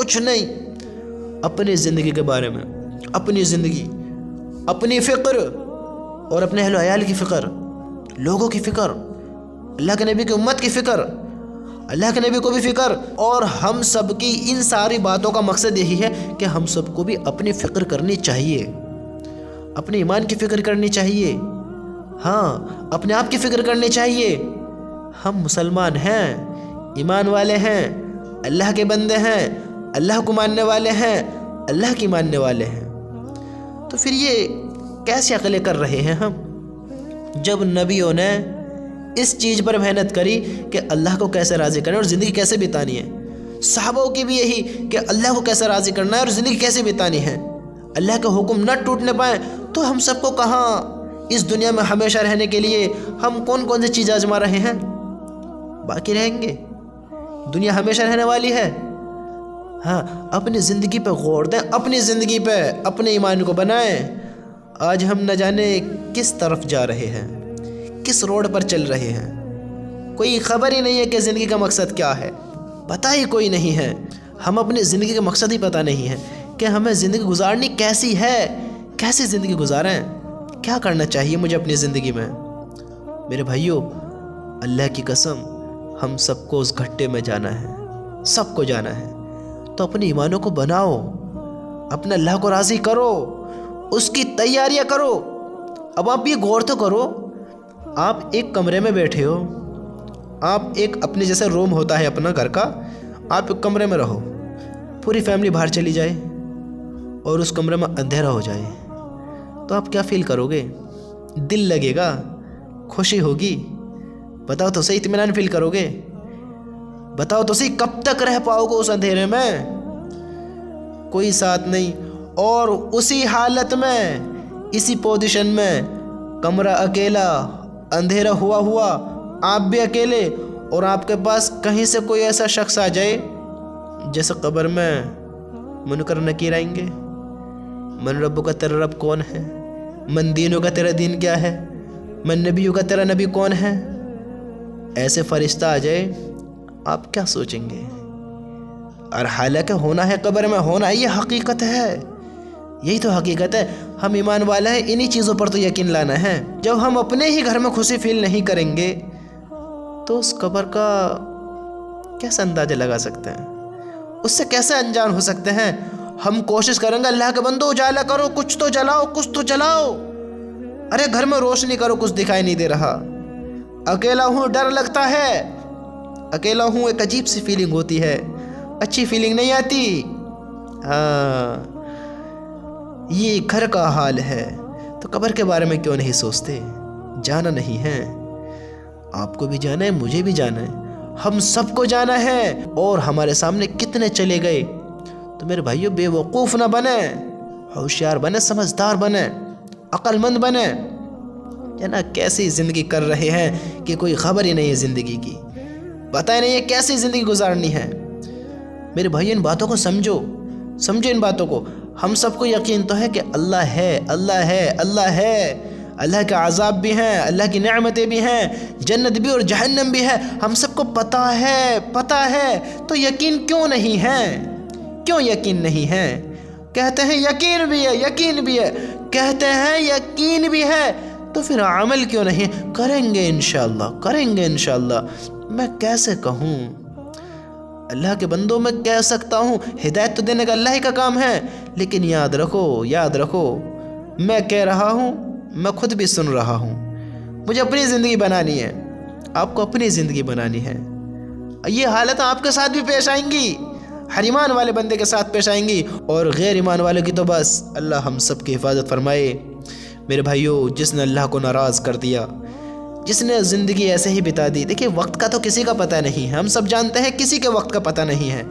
کچھ نہیں. اپنی زندگی کے بارے میں، اپنی زندگی، اپنی فکر اور اپنے اہل و عیال کی فکر، لوگوں کی فکر، اللہ کے نبی کی امت کی فکر، اللہ کے نبی کو بھی فکر. اور ہم سب کی ان ساری باتوں کا مقصد یہی ہے کہ ہم سب کو بھی اپنی فکر کرنی چاہیے، اپنے ایمان کی فکر کرنی چاہیے. ہاں، اپنے آپ کی فکر کرنی چاہیے. ہم مسلمان ہیں، ایمان والے ہیں، اللہ کے بندے ہیں، اللہ کو ماننے والے ہیں، اللہ کی ماننے والے ہیں. تو پھر یہ کیسی عقلیں کر رہے ہیں ہم، جب نبیوں نے اس چیز پر محنت کری کہ اللہ کو کیسے راضی کرنا اور زندگی کیسے بتانی ہے. صحابوں کی بھی یہی کہ اللہ کو کیسے راضی کرنا ہے اور زندگی کیسے بتانی ہے. اللہ کے حکم نہ ٹوٹنے پائیں تو ہم سب کو کہاں اس دنیا میں ہمیشہ رہنے کے لیے ہم کون کون سی چیز آزما رہے ہیں. باقی رہیں گے، دنیا ہمیشہ رہنے والی ہے. ہاں، اپنی زندگی پہ غور دیں، اپنی زندگی پہ اپنے ایمان کو بنائیں. آج ہم نہ جانے کس طرف جا رہے ہیں، کس روڈ پر چل رہے ہیں. کوئی خبر ہی نہیں ہے کہ زندگی کا مقصد کیا ہے، پتہ ہی کوئی نہیں ہے. ہم اپنی زندگی کا مقصد ہی پتہ نہیں ہے کہ ہمیں زندگی گزارنی کیسی ہے، کیسی زندگی گزاریں، کیا کرنا چاہیے مجھے اپنی زندگی میں. میرے بھائیوں، اللہ کی قسم ہم سب کو اس گھٹے میں جانا ہے، سب کو جانا ہے. تو اپنے ایمانوں کو بناؤ، اپنے اللہ کو راضی کرو، اس کی تیاریاں کرو. اب آپ یہ غور تو کرو، آپ ایک کمرے میں بیٹھے ہو، آپ ایک اپنے جیسے روم ہوتا ہے اپنا گھر کا، آپ ایک کمرے میں رہو، پوری فیملی باہر چلی جائے اور اس کمرے میں اندھیرا ہو جائے تو آپ کیا فیل کرو گے؟ دل لگے گا، خوشی ہوگی؟ بتاؤ تو صحیح، اطمینان فیل کرو گے؟ بتاؤ تو صحیح، کب تک رہ پاؤ گے اس اندھیرے میں؟ کوئی ساتھ نہیں. اور اسی حالت میں، اسی پوزیشن میں، کمرہ اکیلا، اندھیرا ہوا، آپ بھی اکیلے، اور آپ کے پاس کہیں سے کوئی ایسا شخص آ جائے جیسے قبر میں منکر نکیر آئیں گے. من ربو کا تیرا رب کون ہے؟ من دینوں کا تیرا دین کیا ہے؟ من نبیوں کا تیرا نبی کون ہے؟ ایسے فرشتہ آ جائے، آپ کیا سوچیں گے؟ اور حالانکہ ہونا ہے قبر میں، ہونا ہے، یہ حقیقت ہے، یہی تو حقیقت ہے. ہم ایمان والے ہیں، انہی چیزوں پر تو یقین لانا ہے. جب ہم اپنے ہی گھر میں خوشی فیل نہیں کریں گے تو اس قبر کا کیسے اندازہ لگا سکتے ہیں؟ اس سے کیسے انجان ہو سکتے ہیں؟ ہم کوشش کریں گے، اللہ کے بندو اجالا کرو، کچھ تو جلاؤ، کچھ تو جلاؤ. ارے گھر میں روشنی کرو، کچھ دکھائی نہیں دے رہا. اکیلا ہوں، ڈر لگتا ہے، اکیلا ہوں، ایک عجیب سی فیلنگ ہوتی ہے، اچھی فیلنگ نہیں آتی. ہاں، یہ گھر کا حال ہے. تو قبر کے بارے میں کیوں نہیں سوچتے؟ جانا نہیں ہے، آپ کو بھی جانا ہے، مجھے بھی جانا ہے، ہم سب کو جانا ہے. اور ہمارے سامنے کتنے چلے گئے. تو میرے بھائیوں، بے وقوف نہ بنے، ہوشیار بنے، سمجھدار بنے، عقل مند بنے. نا کیسی زندگی کر رہے ہیں کہ کوئی خبر ہی نہیں ہے زندگی کی، پتہ ہی نہیں ہے کیسی زندگی گزارنی ہے. میرے بھائی، ان باتوں کو سمجھو ان باتوں کو. ہم سب کو یقین تو ہے کہ اللہ ہے، اللہ ہے، اللہ ہے. اللہ کے عذاب بھی ہیں، اللہ کی نعمتیں بھی ہیں، جنت بھی اور جہنم بھی ہے، ہم سب کو پتہ ہے. تو یقین کیوں نہیں ہے؟ کیوں یقین نہیں ہے؟ کہتے ہیں یقین بھی ہے، یقین بھی ہے، کہتے ہیں یقین بھی ہے، تو پھر عمل کیوں نہیں؟ کریں گے انشاءاللہ، کریں گے انشاءاللہ. میں کیسے کہوں؟ اللہ کے بندوں میں کہہ سکتا ہوں، ہدایت تو دینے کا اللہ ہی کا کام ہے. لیکن یاد رکھو، میں کہہ رہا ہوں، میں خود بھی سن رہا ہوں. مجھے اپنی زندگی بنانی ہے، آپ کو اپنی زندگی بنانی ہے. یہ حالت آپ کے ساتھ بھی پیش آئیں گی، ہر ایمان والے بندے کے ساتھ پیش آئیں گی، اور غیر ایمان والوں کی تو بس اللہ ہم سب کی حفاظت فرمائے. میرے بھائیوں، جس نے اللہ کو ناراض کر دیا، جس نے زندگی ایسے ہی بتا دی، دیکھیں وقت کا تو کسی کا پتہ نہیں ہے، ہم سب جانتے ہیں کسی کے وقت کا پتہ نہیں ہے.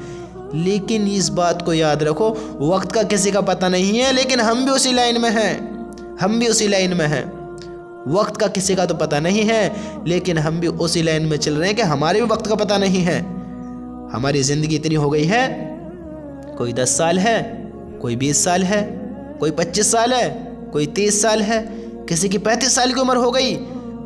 لیکن اس بات کو یاد رکھو، وقت کا کسی کا پتہ نہیں ہے، لیکن ہم بھی اسی لائن میں ہیں، ہم بھی اسی لائن میں ہیں. وقت کا کسی کا تو پتہ نہیں ہے، لیکن ہم بھی اسی لائن میں چل رہے ہیں کہ ہمارے بھی وقت کا پتہ نہیں ہے. ہماری زندگی اتنی ہو گئی ہے، کوئی 10 سال ہے، کوئی 20 سال ہے، کوئی 25 سال ہے، کوئی 30 سال ہے، کسی کی 35 سال کی عمر ہو گئی،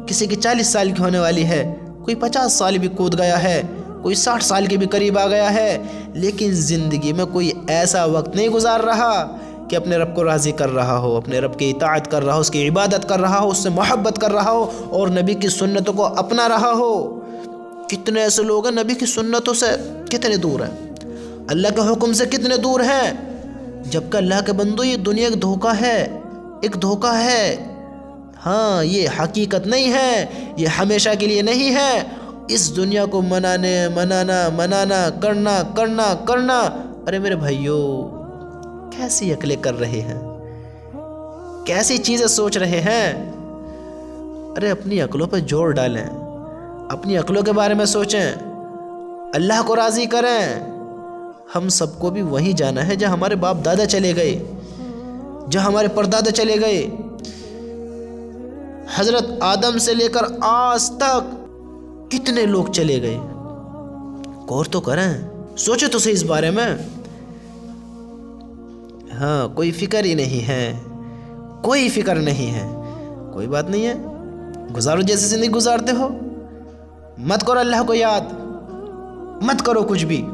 کسی کی 40 سال کی ہونے والی ہے، کوئی 50 سال بھی کود گیا ہے، کوئی 60 سال کے بھی قریب آ گیا ہے، لیکن زندگی میں کوئی ایسا وقت نہیں گزار رہا کہ اپنے رب کو راضی کر رہا ہو، اپنے رب کی اطاعت کر رہا ہو، اس کی عبادت کر رہا ہو، اس سے محبت کر رہا ہو اور نبی کی سنتوں کو اپنا رہا ہو۔ کتنے ایسے لوگ ہیں نبی کی سنتوں سے کتنے دور ہیں، اللہ کے حکم سے کتنے دور ہیں، جبکہ اللہ کے بندو یہ دنیا ایک دھوکہ ہے، ایک دھوکہ ہے۔ ہاں، یہ حقیقت نہیں ہے، یہ ہمیشہ کے لیے نہیں ہے۔ اس دنیا کو منانا کرنا۔ ارے میرے بھائیو، کیسی عقلیں کر رہے ہیں، کیسی چیزیں سوچ رہے ہیں؟ ارے اپنی عقلوں پہ زور ڈالیں، اپنی عقلوں کے بارے میں سوچیں، اللہ کو راضی کریں۔ ہم سب کو بھی وہیں جانا ہے جہاں ہمارے باپ دادا چلے گئے، جہاں ہمارے پردادا چلے گئے۔ حضرت آدم سے لے کر آج تک کتنے لوگ چلے گئے، غور تو کریں، سوچے تو صحیح اس بارے میں۔ ہاں، کوئی فکر ہی نہیں ہے، کوئی فکر نہیں ہے، کوئی بات نہیں ہے، گزارو جیسے زندگی گزارتے ہو، مت کرو اللہ کو یاد، مت کرو کچھ بھی۔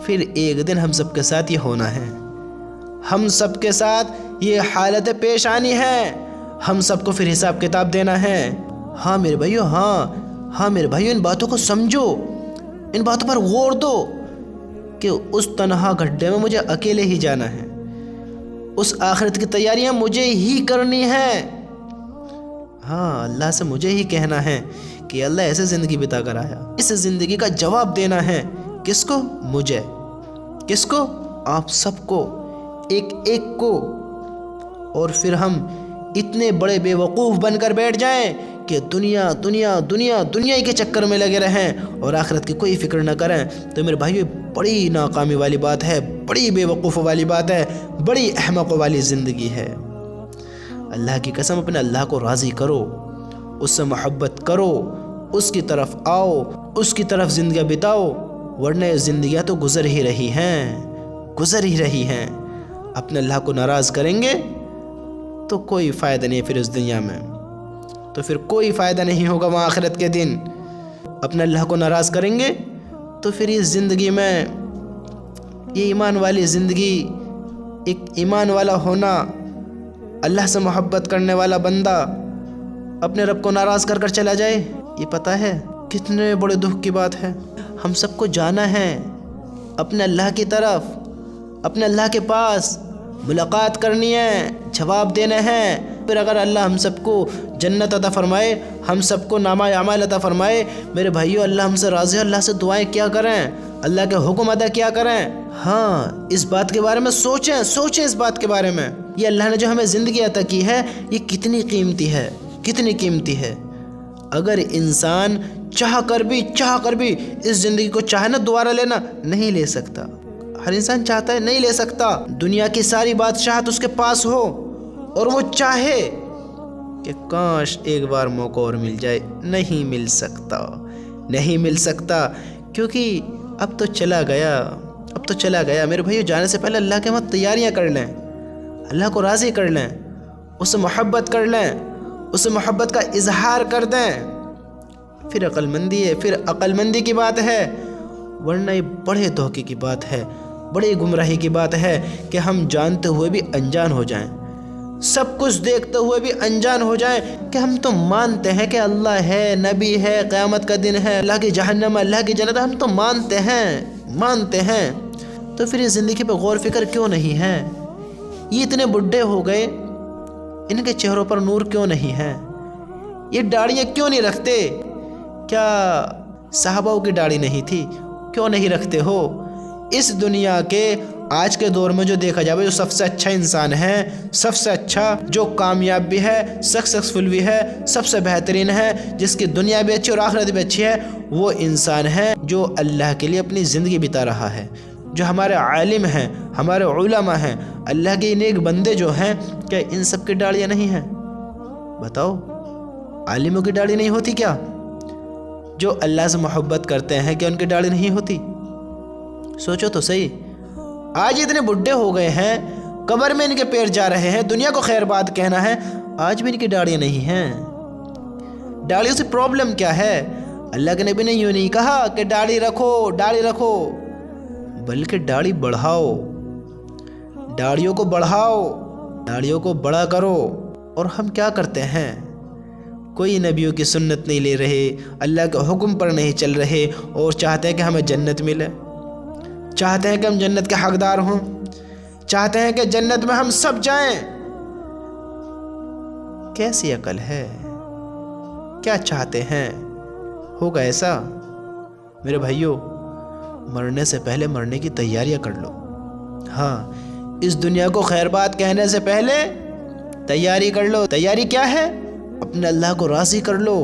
پھر ایک دن ہم سب کے ساتھ یہ ہونا ہے، ہم سب کے ساتھ یہ حالت پیش آنی ہے، ہم سب کو پھر حساب کتاب دینا ہے۔ ہاں میرے بھائیو، ہاں میرے بھائیو، ان باتوں کو سمجھو، ان باتوں پر غور دو کہ اس تنہا گڈھے میں مجھے اکیلے ہی جانا ہے، اس آخرت کی تیاریاں مجھے ہی کرنی ہے۔ ہاں، اللہ سے مجھے ہی کہنا ہے کہ اللہ ایسے زندگی بتا کر آیا، اس زندگی کا جواب دینا ہے۔ کس کو؟ مجھے۔ کس کو؟ آپ سب کو، ایک ایک کو۔ اور پھر ہم اتنے بڑے بے وقوف بن کر بیٹھ جائیں کہ دنیا کے چکر میں لگے رہیں اور آخرت کی کوئی فکر نہ کریں، تو میرے بھائیو بڑی ناکامی والی بات ہے، بڑی بے وقوف والی بات ہے، بڑی احمق والی زندگی ہے۔ اللہ کی قسم، اپنے اللہ کو راضی کرو، اس سے محبت کرو، اس کی طرف آؤ، اس کی طرف زندگیاں بتاؤ، ورنہ زندگیاں تو گزر ہی رہی ہیں۔ اپنے اللہ کو ناراض کریں گے تو کوئی فائدہ نہیں پھر اس دنیا میں، تو پھر کوئی فائدہ نہیں ہوگا وہاں آخرت کے دن۔ اپنے اللہ کو ناراض کریں گے تو پھر اس زندگی میں یہ ایمان والی زندگی، ایک ایمان والا ہونا، اللہ سے محبت کرنے والا بندہ اپنے رب کو ناراض کر چلا جائے، یہ پتہ ہے کتنے بڑے دکھ کی بات ہے۔ ہم سب کو جانا ہے اپنے اللہ کی طرف، اپنے اللہ کے پاس ملاقات کرنی ہے، جواب دینے ہیں۔ پھر اگر اللہ ہم سب کو جنت عطا فرمائے، ہم سب کو نامہ اعمال عطا فرمائے، میرے بھائیو اللہ ہم سے راضی ہے، اللہ سے دعائیں کیا کریں، اللہ کے حکم ادا کیا کریں۔ ہاں، اس بات کے بارے میں سوچیں اس بات کے بارے میں، یہ اللہ نے جو ہمیں زندگی عطا کی ہے یہ کتنی قیمتی ہے۔ اگر انسان چاہ کر بھی اس زندگی کو چاہے نا دوبارہ لینا، نہیں لے سکتا۔ ہر انسان چاہتا ہے، نہیں لے سکتا۔ دنیا کی ساری بادشاہت اس کے پاس ہو اور وہ چاہے کہ کاش ایک بار موقع اور مل جائے، نہیں مل سکتا، کیونکہ اب تو چلا گیا۔ میرے بھائیو، جانے سے پہلے اللہ کے مت تیاریاں کر لیں، اللہ کو راضی کر لیں، اس سے محبت کر لیں، اس سے محبت کا اظہار کر دیں، پھر عقل مندی کی بات ہے، ورنہ یہ بڑے دھوکے کی بات ہے، بڑی گمراہی کی بات ہے کہ ہم جانتے ہوئے بھی انجان ہو جائیں، سب کچھ دیکھتے ہوئے بھی انجان ہو جائیں کہ ہم تو مانتے ہیں کہ اللہ ہے، نبی ہے، قیامت کا دن ہے، اللہ کی جہنم، اللہ کی جنت، ہم تو مانتے ہیں، تو پھر اس زندگی پہ غور فکر کیوں نہیں ہے؟ یہ اتنے بڈھے ہو گئے، ان کے چہروں پر نور کیوں نہیں ہے؟ یہ داڑھیاں کیوں نہیں رکھتے؟ کیا صحابہ کی داڑھی نہیں تھی؟ کیوں نہیں رکھتے ہو؟ اس دنیا کے آج کے دور میں جو دیکھا جائے، جو سب سے اچھا انسان ہے، سب سے اچھا جو کامیاب بھی ہے، سکسیسفل بھی ہے، سب سے بہترین ہے، جس کی دنیا بھی اچھی اور آخرت بھی اچھی ہے، وہ انسان ہے جو اللہ کے لیے اپنی زندگی بتا رہا ہے، جو ہمارے عالم ہیں، ہمارے علماء ہیں، اللہ کے نیک بندے جو ہیں، کیا ان سب کی داڑھیاں نہیں ہیں؟ بتاؤ، عالموں کی داڑھی نہیں ہوتی کیا؟ جو اللہ سے محبت کرتے ہیں، کیا ان کی داڑھی نہیں ہوتی؟ سوچو تو صحیح، آج اتنے بڈھے ہو گئے ہیں، قبر میں ان کے پیر جا رہے ہیں، دنیا کو خیر بات کہنا ہے، آج بھی ان کی داڑھیاں نہیں ہیں۔ داڑھیوں سے پرابلم کیا ہے؟ اللہ کے نبی نے یوں نہیں کہا کہ داڑھی رکھو، بلکہ داڑھی بڑھاؤ، داڑھیوں کو بڑھاؤ، داڑھیوں کو بڑا کرو۔ اور ہم کیا کرتے ہیں؟ کوئی نبیوں کی سنت نہیں لے رہے، اللہ کے حکم پر نہیں چل رہے، اور چاہتے ہیں کہ ہمیں جنت ملے، چاہتے ہیں کہ ہم جنت کے حقدار ہوں، چاہتے ہیں کہ جنت میں ہم سب جائیں۔ کیسی عقل ہے؟ کیا چاہتے ہیں؟ ہوگا ایسا؟ میرے بھائیوں، مرنے سے پہلے مرنے کی تیاریاں کر لو۔ ہاں، اس دنیا کو خیر بات کہنے سے پہلے تیاری کر لو۔ تیاری کیا ہے؟ اپنے اللہ کو راضی کر لو،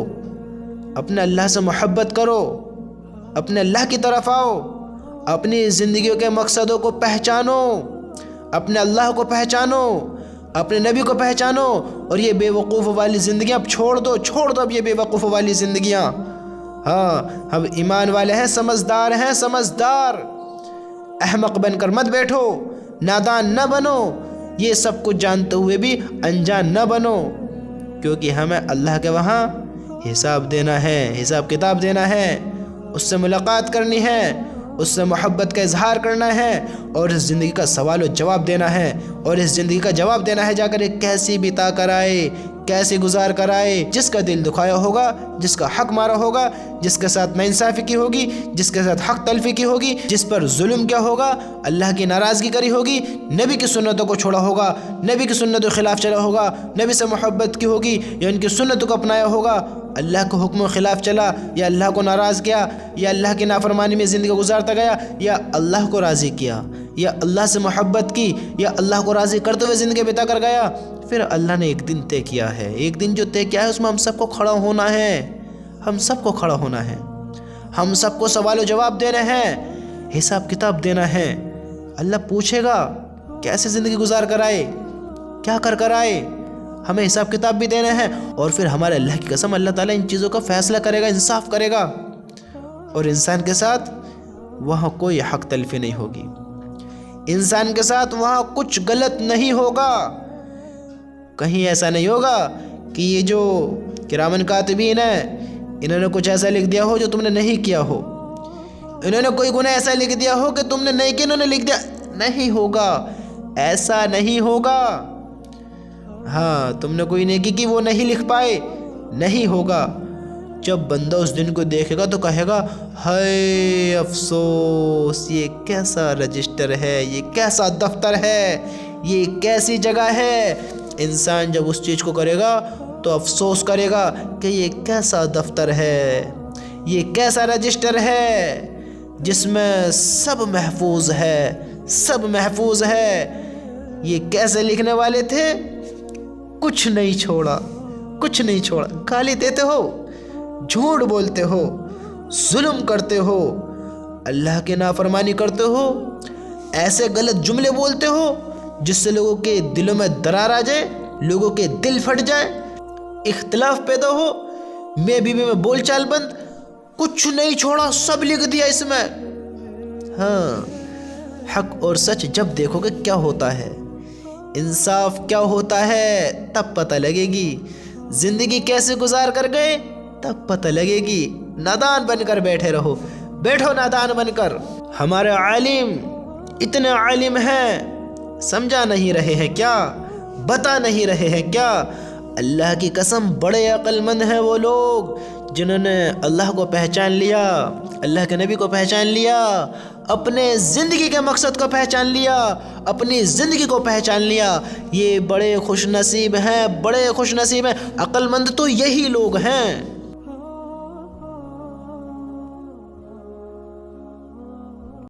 اپنے اللہ سے محبت کرو، اپنے اللہ کی طرف آؤ، اپنی زندگیوں کے مقصدوں کو پہچانو، اپنے اللہ کو پہچانو، اپنے نبی کو پہچانو، اور یہ بے وقوف والی زندگیاں اب چھوڑ دو اب یہ بے وقوف والی زندگیاں۔ ہاں، ہم ایمان والے ہیں، سمجھدار، احمق بن کر مت بیٹھو، نادان نہ بنو، یہ سب کچھ جانتے ہوئے بھی انجان نہ بنو، کیونکہ ہمیں اللہ کے وہاں حساب دینا ہے، حساب کتاب دینا ہے، اس سے ملاقات کرنی ہے، اس سے محبت کا اظہار کرنا ہے، اور اس زندگی کا سوال و جواب دینا ہے، اور اس زندگی کا جواب دینا ہے جا کر ایک کیسی بتا کر آئے، کیسے گزار کر آئے، جس کا دل دکھایا ہوگا، جس کا حق مارا ہوگا، جس کے ساتھ ناانصافی کی ہوگی، جس کے ساتھ حق تلفی کی ہوگی، جس پر ظلم کیا ہوگا، اللہ کی ناراضگی کری ہوگی، نبی کی سنتوں کو چھوڑا ہوگا، نبی کی سنتوں کے خلاف چلا ہوگا، نبی سے محبت کی ہوگی یا ان کی سنتوں کو اپنایا ہوگا، اللہ کے حکم و خلاف چلا، یا اللہ کو ناراض کیا، یا اللہ کی نافرمانی میں زندگی گزارتا گیا، یا اللہ کو راضی کیا، یا اللہ سے محبت کی، یا اللہ کو راضی کرتے ہوئے زندگی بتا کر گیا، پھر اللہ نے ایک دن طے کیا ہے، ایک دن جو طے کیا ہے اس میں ہم سب کو کھڑا ہونا ہے، ہم سب کو کھڑا ہونا ہے، ہم سب کو سوال و جواب دینے ہیں، حساب کتاب دینا ہے۔ اللہ پوچھے گا کیسے زندگی گزار کر آئے، کیا کر آئے، ہمیں حساب کتاب بھی دینا ہے، اور پھر ہمارے اللہ کی قسم اللہ تعالیٰ ان چیزوں کا فیصلہ کرے گا، انصاف کرے گا، اور انسان کے ساتھ وہاں کوئی حق تلفی نہیں ہوگی، انسان کے ساتھ وہاں کچھ غلط نہیں ہوگا، کہیں ایسا نہیں ہوگا کہ یہ جو کرامن کاتبین ہیں انہوں نے کچھ ایسا لکھ دیا ہو جو تم نے نہیں کیا ہو، انہوں نے کوئی گناہ ایسا لکھ دیا ہو کہ تم نے نہیں کیا، انہوں نے لکھ دیا، نہیں ہوگا، ایسا نہیں ہوگا۔ ہاں، تم نے کوئی نیکی کی وہ نہیں لکھ پائے، نہیں ہوگا۔ جب بندہ اس دن کو دیکھے گا تو کہے گا ہائے افسوس، یہ کیسا رجسٹر ہے، یہ کیسا دفتر ہے، یہ کیسی جگہ ہے۔ انسان جب اس چیز کو کرے گا تو افسوس کرے گا کہ یہ کیسا دفتر ہے، یہ کیسا رجسٹر ہے جس میں سب محفوظ ہے، یہ کیسے لکھنے والے تھے، کچھ نہیں چھوڑا، گالی دیتے ہو، جھوٹ بولتے ہو، ظلم کرتے ہو، اللہ کی نافرمانی کرتے ہو، ایسے غلط جملے بولتے ہو جس سے لوگوں کے دلوں میں درار آ جائے، لوگوں کے دل پھٹ جائے، اختلاف پیدا ہو، میں بیوی میں بول چال بند، کچھ نہیں چھوڑا، سب لکھ دیا اس میں۔ ہاں، حق اور سچ جب دیکھو گے کیا ہوتا ہے، انصاف کیا ہوتا ہے، تب پتہ لگے گی، زندگی کیسے گزار کر گئے تب پتہ لگے گی۔ نادان بن کر بیٹھو نادان بن کر۔ ہمارے عالم اتنے عالم ہیں، سمجھا نہیں رہے ہیں کیا، بتا نہیں رہے ہیں کیا؟ اللہ کی قسم بڑے عقل مند ہیں وہ لوگ جنہوں نے اللہ کو پہچان لیا، اللہ کے نبی کو پہچان لیا، اپنے زندگی کے مقصد کو پہچان لیا، اپنی زندگی کو پہچان لیا۔ یہ بڑے خوش نصیب ہیں، عقل مند تو یہی لوگ ہیں۔